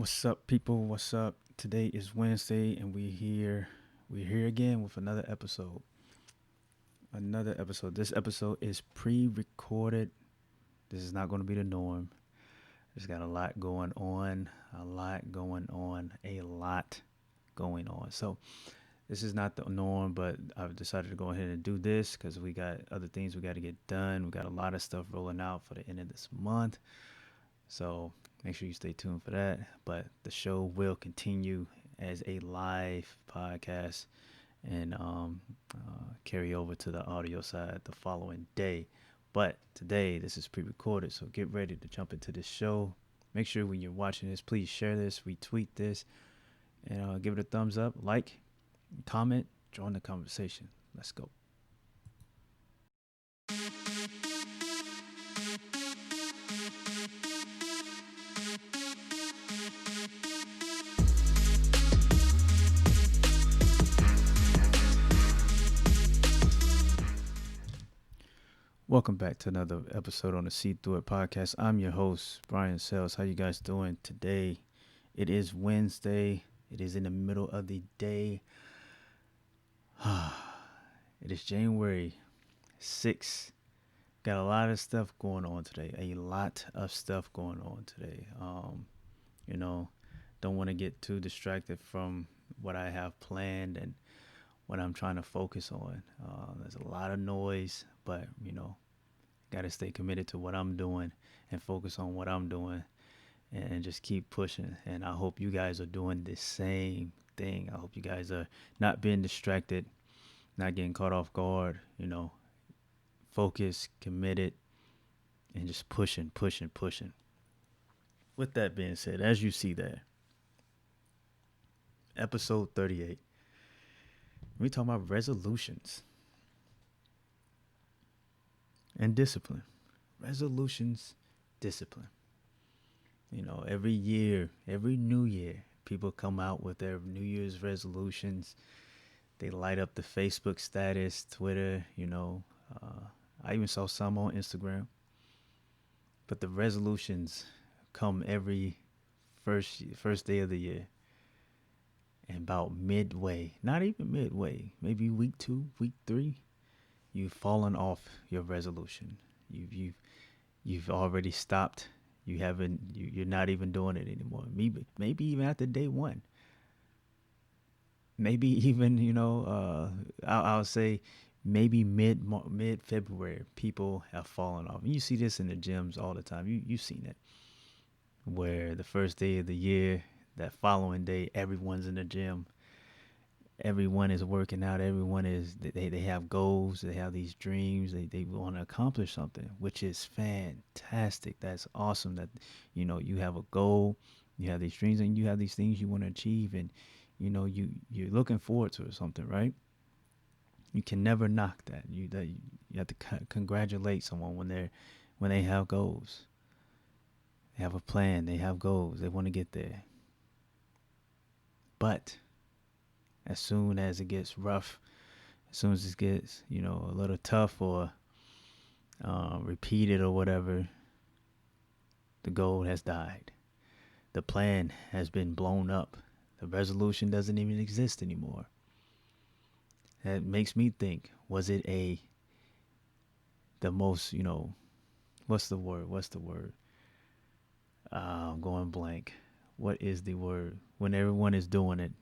What's up, people? What's up? Today is Wednesday, and we're here. We're here again with another episode. Another episode. This episode is pre-recorded. This is not going to be the norm. There's got a lot going on. A lot going on. A lot going on. So this is not the norm, but I've decided to go ahead and do this because we got other things we got to get done. We got a lot of stuff rolling out for the end of this month. So make sure you stay tuned for that. But the show will continue as a live podcast and carry over to the audio side the following day. But today, this is pre recorded, so get ready to jump into this show. Make sure when you're watching this, please share this, retweet this, and give it a thumbs up, like, comment, join the conversation. Let's go. Welcome back to another episode on the See Through It podcast. I'm your host, Brian Sells. How you guys doing today? It is Wednesday. It is in the middle of the day. It is January 6th. Got a lot of stuff going on today. A lot of stuff going on today. You know, don't want to get too distracted from what I have planned and what I'm trying to focus on. There's a lot of noise, but got to stay committed to what I'm doing and focus on what I'm doing and just keep pushing. And I hope you guys are doing the same thing. I hope you guys are not being distracted, not getting caught off guard, focused, committed, and just pushing. With that being said, as you see there, episode 38, we talking about resolutions and discipline. Resolutions, discipline. Every year, every new year, people come out with their New Year's resolutions. They light up the Facebook status, Twitter, I even saw some on Instagram. But the resolutions come every first day of the year. And about midway, not even midway, maybe week 2, week 3, you've fallen off your resolution. You've already stopped. You're not even doing it anymore. Maybe even after day 1. Maybe even I'll say maybe mid February, people have fallen off. And you see this in the gyms all the time. You've seen it, where the first day of the year, that following day, everyone's in the gym. Everyone is working out. Everyone is they have goals. They have these dreams. They want to accomplish something, which is fantastic. That's awesome. That you have a goal, you have these dreams, and you have these things you want to achieve, and you're looking forward to something, right? You can never knock that. You have to congratulate someone when they have goals. They have a plan. They have goals. They want to get there. But as soon as it gets rough, as soon as it gets a little tough or repeated or whatever, the goal has died. The plan has been blown up. The resolution doesn't even exist anymore. That makes me think, was it the most, what's the word? I'm going blank. What is the word? When everyone is doing it,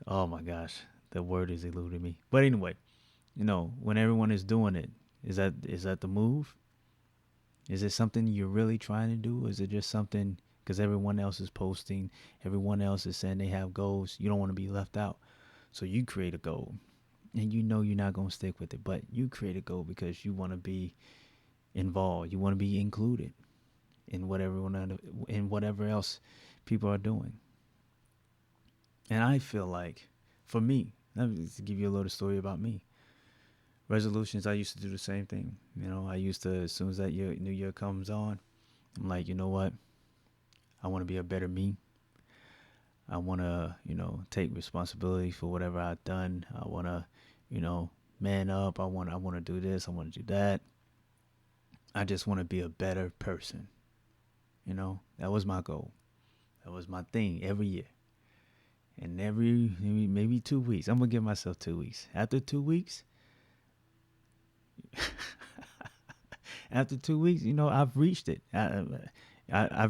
oh my gosh, the word is eluding me. But anyway, when everyone is doing it, is that the move? Is it something you're really trying to do? Is it just something because everyone else is posting, everyone else is saying they have goals, you don't want to be left out. So you create a goal and you're not going to stick with it, but you create a goal because you want to be involved. You want to be included in whatever else people are doing. And I feel like, for me, let me give you a little story about me. Resolutions, I used to do the same thing. I used to, as soon as that new year comes on, I'm like, you know what? I want to be a better me. I want to, take responsibility for whatever I've done. I want to, man up. I want to do this. I want to do that. I just want to be a better person. That was my goal. That was my thing every year. And every maybe 2 weeks, I'm gonna give myself 2 weeks. After 2 weeks, after 2 weeks, I've reached it. I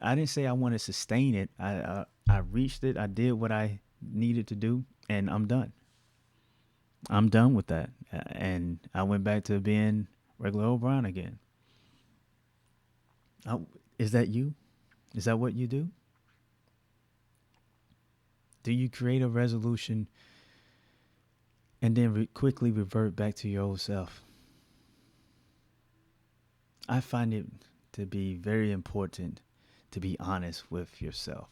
I didn't say I want to sustain it. I reached it. I did what I needed to do, and I'm done. I'm done with that. And I went back to being regular O'Brien again. I, is that you? Is that what you do? Do you create a resolution and then quickly revert back to your old self? I find it to be very important to be honest with yourself,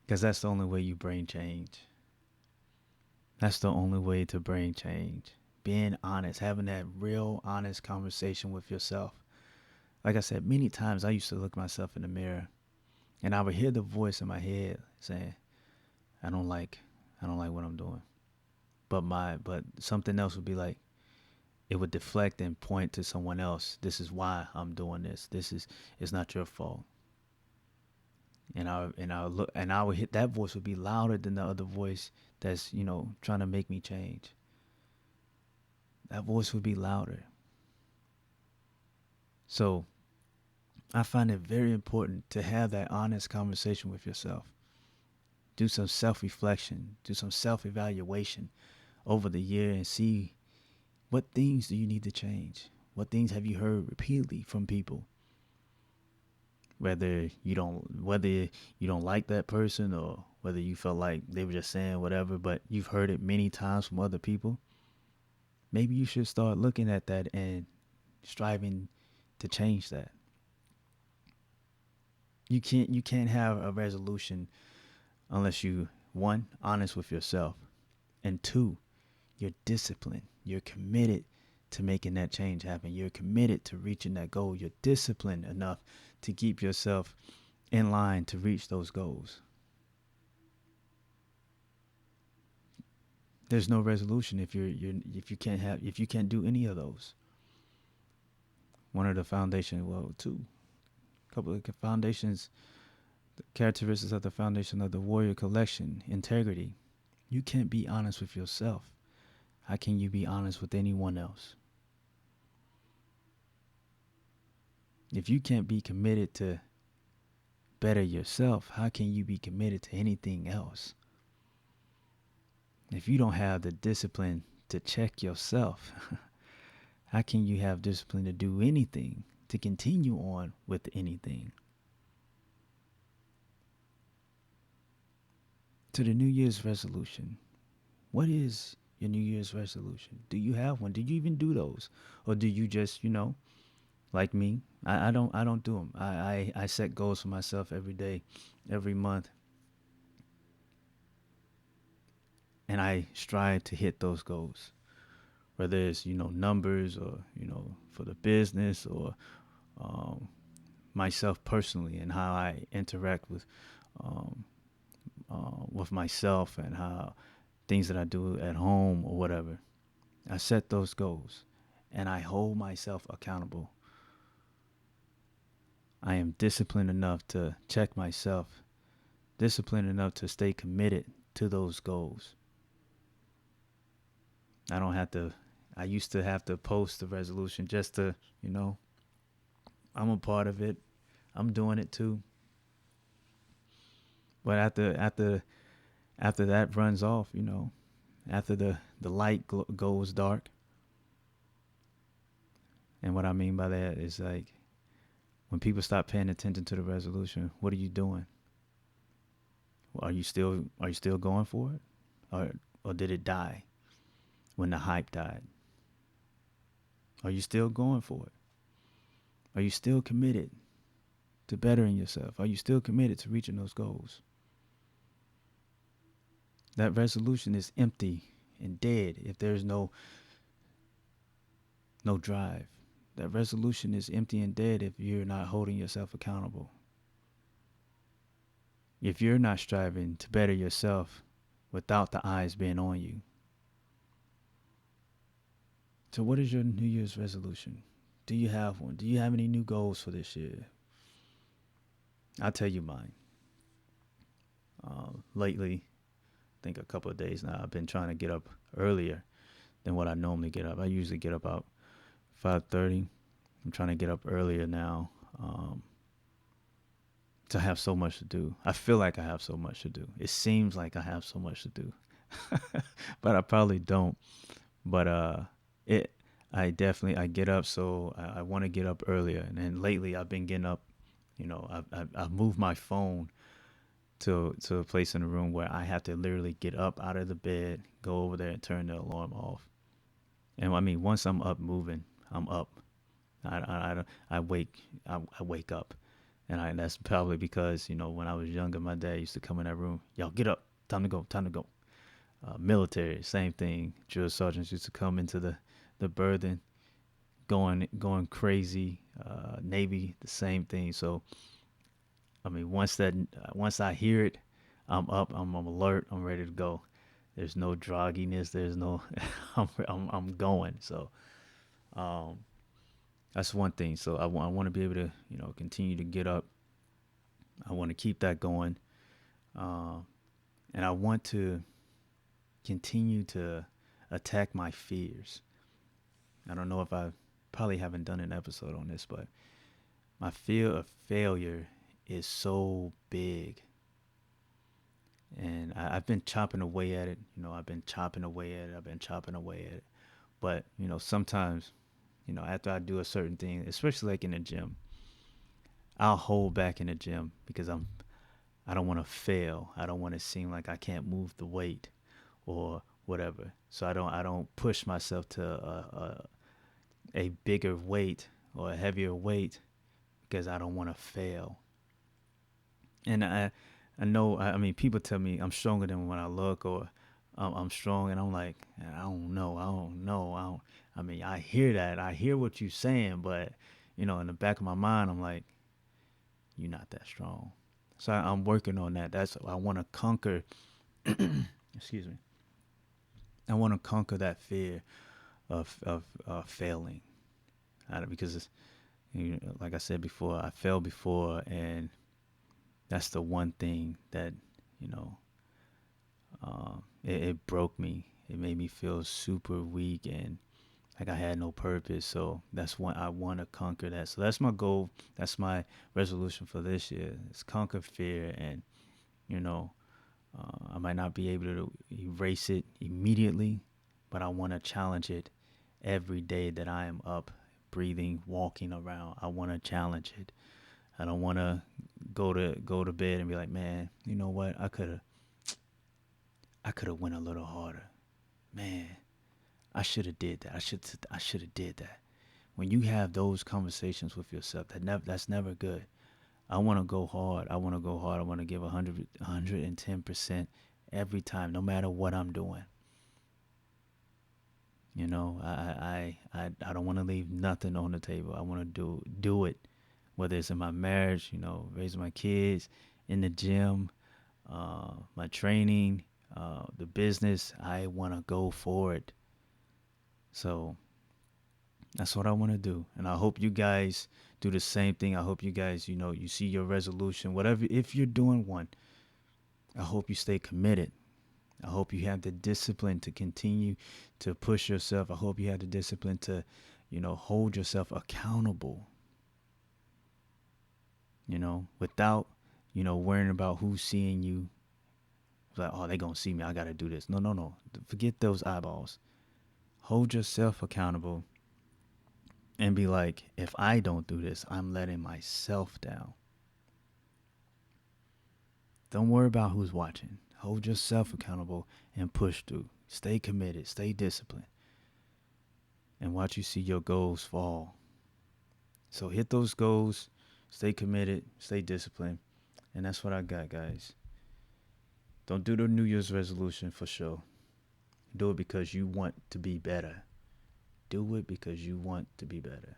because that's the only way you bring change. That's the only way to bring change. Being honest, having that real honest conversation with yourself. Like I said, many times I used to look myself in the mirror and I would hear the voice in my head saying, I don't like what I'm doing. But something else would be like, it would deflect and point to someone else. This is why I'm doing this. It's not your fault. And I would hit, that voice would be louder than the other voice that's trying to make me change. That voice would be louder. So I find it very important to have that honest conversation with yourself. Do some self-reflection, do some self-evaluation over the year and see, what things do you need to change? What things have you heard repeatedly from people? Whether you don't like that person, or whether you felt like they were just saying whatever, but you've heard it many times from other people, maybe you should start looking at that and striving to change that. You can't have a resolution unless you, one, honest with yourself, and two, you're disciplined. You're committed to making that change happen. You're committed to reaching that goal. You're disciplined enough to keep yourself in line to reach those goals. There's no resolution if you can't do any of those. One of the foundation, well, two, couple of foundations, the characteristics of the foundation of the warrior collection: integrity. You can't be honest with yourself. How can you be honest with anyone else? If you can't be committed to better yourself, how can you be committed to anything else? If you don't have the discipline to check yourself, how can you have discipline to do anything, to continue on with anything? To the New Year's resolution. What is your New Year's resolution? Do you have one? Do you even do those? Or do you just, like me, I don't do them. I set goals for myself every day, every month, and I strive to hit those goals. Whether it's numbers, or for the business, or um, myself personally, and how I interact um, with myself, and how things that I do at home or whatever. I set those goals, and I hold myself accountable. I am disciplined enough to check myself, disciplined enough to stay committed to those goals. I don't have to, I used to have to post the resolution just to, I'm a part of it. I'm doing it too. But after that runs off, after the light goes dark, and what I mean by that is, like, when people stop paying attention to the resolution, what are you doing? Are you still going for it, or did it die when the hype died? Are you still going for it? Are you still committed to bettering yourself? Are you still committed to reaching those goals? That resolution is empty and dead if there's no drive. That resolution is empty and dead if you're not holding yourself accountable. If you're not striving to better yourself without the eyes being on you. So what is your New Year's resolution? Do you have one? Do you have any new goals for this year? I'll tell you mine. Lately, I think a couple of days now, I've been trying to get up earlier than what I normally get up. I usually get up about 5:30. I'm trying to get up earlier now, to have so much to do. I feel like I have so much to do. It seems like I have so much to do, but I probably don't. But it I definitely I get up, so I want to get up earlier. And then lately I've been getting up. I've moved my phone to a place in the room where I have to literally get up out of the bed, go over there, and turn the alarm off. And I mean, once I'm up moving, I'm up. I wake up, and that's probably because when I was younger, my dad used to come in that room. Y'all get up, time to go, time to go. Military, same thing. Drill sergeants used to come into the berthing, going crazy. Navy, the same thing. So I mean, once I hear it, I'm up. I'm alert. I'm ready to go. There's no drogginess. There's no. I'm going. So um, that's one thing. So I want to be able to continue to get up. I want to keep that going, uh, and I want to continue to attack my fears. I don't know if I probably haven't done an episode on this, but my fear of failure is so big. And I've been chopping away at it. I've been chopping away at it. I've been chopping away at it. But, sometimes, after I do a certain thing, especially like in the gym, I'll hold back in the gym because I don't want to fail. I don't want to seem like I can't move the weight or whatever. So I don't push myself to a bigger weight or a heavier weight because I don't want to fail. And I know, I mean, people tell me I'm stronger than when I look, or I'm strong, and I'm like, I don't know, I don't know, I mean, I hear that, I hear what you're saying, but in the back of my mind, I'm like, you're not that strong. So I'm working on that. I want to conquer. Excuse me. I want to conquer that fear of failing, because like I said before, I failed before, and that's the one thing that you know it broke me. It made me feel super weak and like I had no purpose. So that's what I want to conquer that. So that's my goal. That's my resolution for this year. It's conquer fear, and you know, I might not be able to erase it immediately, but I want to challenge it every day that I am up, breathing, walking around. I want to challenge it. I don't want to go to bed and be like, man, you know what? I could have went a little harder. Man, I should have did that. I should have did that. When you have those conversations with yourself, that's never good. I want to go hard. I want to go hard. I want to give 110% every time, no matter what I'm doing. I don't want to leave nothing on the table. I want to do it, whether it's in my marriage, raising my kids, in the gym, my training, the business. I want to go for it. So that's what I want to do. And I hope you guys do the same thing. I hope you guys, you see your resolution, whatever, if you're doing one, I hope you stay committed. I hope you have the discipline to continue to push yourself. I hope you have the discipline to, hold yourself accountable, without, worrying about who's seeing you. It's like, oh, they going to see me. I got to do this. No, no, no. Forget those eyeballs. Hold yourself accountable and be like, if I don't do this, I'm letting myself down. Don't worry about who's watching. Hold yourself accountable and push through. Stay committed. Stay disciplined. And watch you see your goals fall. So hit those goals. Stay committed. Stay disciplined. And that's what I got, guys. Don't do the New Year's resolution for sure. Do it because you want to be better. Do it because you want to be better.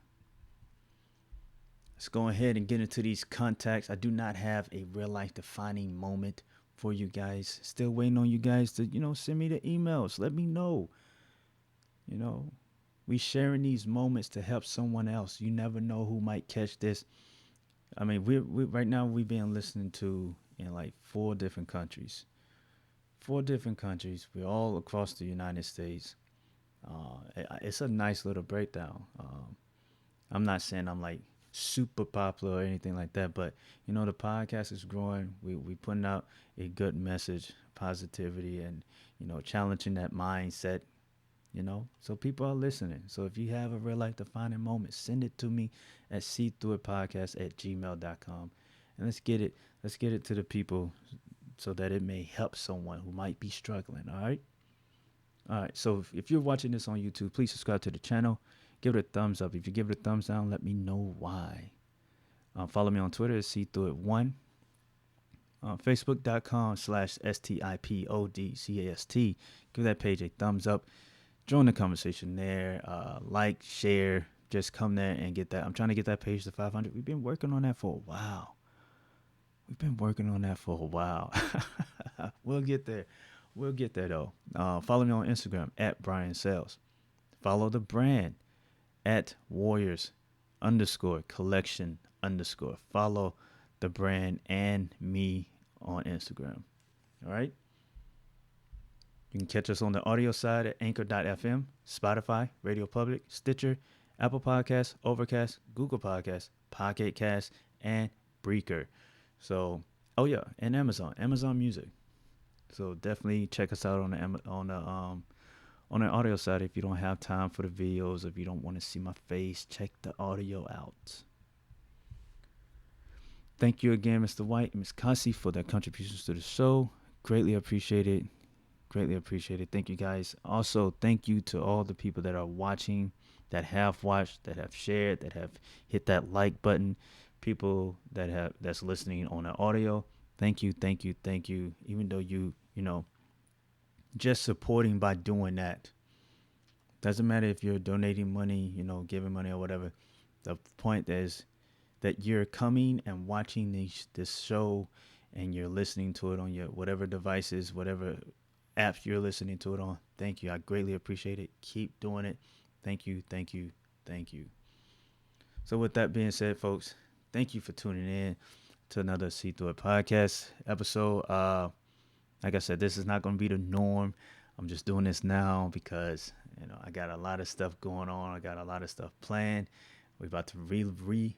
Let's go ahead and get into these contacts. I do not have a real life defining moment for you guys. Still waiting on you guys to, send me the emails. Let me know. We sharing these moments to help someone else. You never know who might catch this. I mean, we right now we being listened to in like 4 different countries. 4 different countries. We're all across the United States. It's a nice little breakdown. I'm not saying I'm like super popular or anything like that, but the podcast is growing. We putting out a good message, positivity, and challenging that mindset. So people are listening. So if you have a real life defining moment, send it to me at SeeThroughItPodcast@gmail.com, and let's get it to the people so that it may help someone who might be struggling. All right. All right. So if you're watching this on YouTube, please subscribe to the channel. Give it a thumbs up. If you give it a thumbs down, let me know why. Follow me on Twitter at SeeThroughIt1. Facebook.com/STIPodcast. Give that page a thumbs up. Join the conversation there. Like, share. Just come there and get that. I'm trying to get that page to 500. We've been working on that for a while. We'll get there. We'll get there though. Follow me on Instagram at Brian Sales. Follow the brand at Warriors _collection _. Follow the brand and me on Instagram. All right. You can catch us on the audio side at anchor.fm, Spotify, Radio Public, Stitcher, Apple Podcasts, Overcast, Google Podcasts, Pocket Cast, and Breaker. So, oh yeah, and Amazon Music. So definitely check us out on the audio side. If you don't have time for the videos, if you don't want to see my face, check the audio out. Thank you again, Mr. White and Ms. Kasi, for their contributions to the show. Greatly appreciated. Greatly appreciated. Thank you guys. Also, thank you to all the people that are watching, that have watched, that have shared, that have hit that like button. People that's listening on the audio. Thank you. Even though you just supporting by doing that. Doesn't matter if you're donating money, giving money or whatever. The point is that you're coming and watching this show and you're listening to it on your whatever devices, whatever apps you're listening to it on. Thank you. I greatly appreciate it. Keep doing it. Thank you. So with that being said, folks, thank you for tuning in to another See Through It podcast episode. Like I said, this is not going to be the norm. I'm just doing this now because I got a lot of stuff going on. I got a lot of stuff planned. We're about to relaunch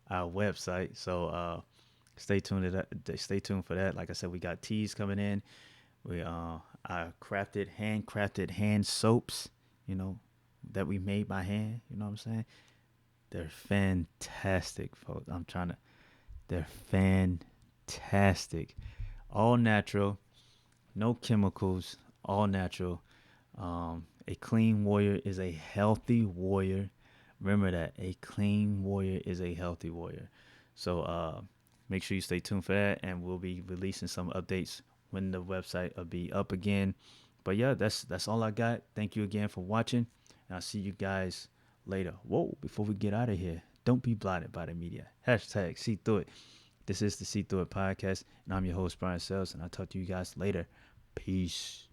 our website. So stay tuned to that. Stay tuned for that. Like I said, we got teas coming in. We our handcrafted hand soaps, that we made by hand. You know what I'm saying? They're fantastic, folks. They're fantastic. All natural, no chemicals, all natural. A clean warrior is a healthy warrior. Remember that. A clean warrior is a healthy warrior. So make sure you stay tuned for that, and we'll be releasing some updates when the website will be up again. But yeah, that's all I got. Thank you again for watching, and I'll see you guys later. Whoa, before we get out of here, don't be blinded by the media. Hashtag See Through It. This is the See Through It podcast, and I'm your host, Brian Sells, and I'll talk to you guys later. Peace.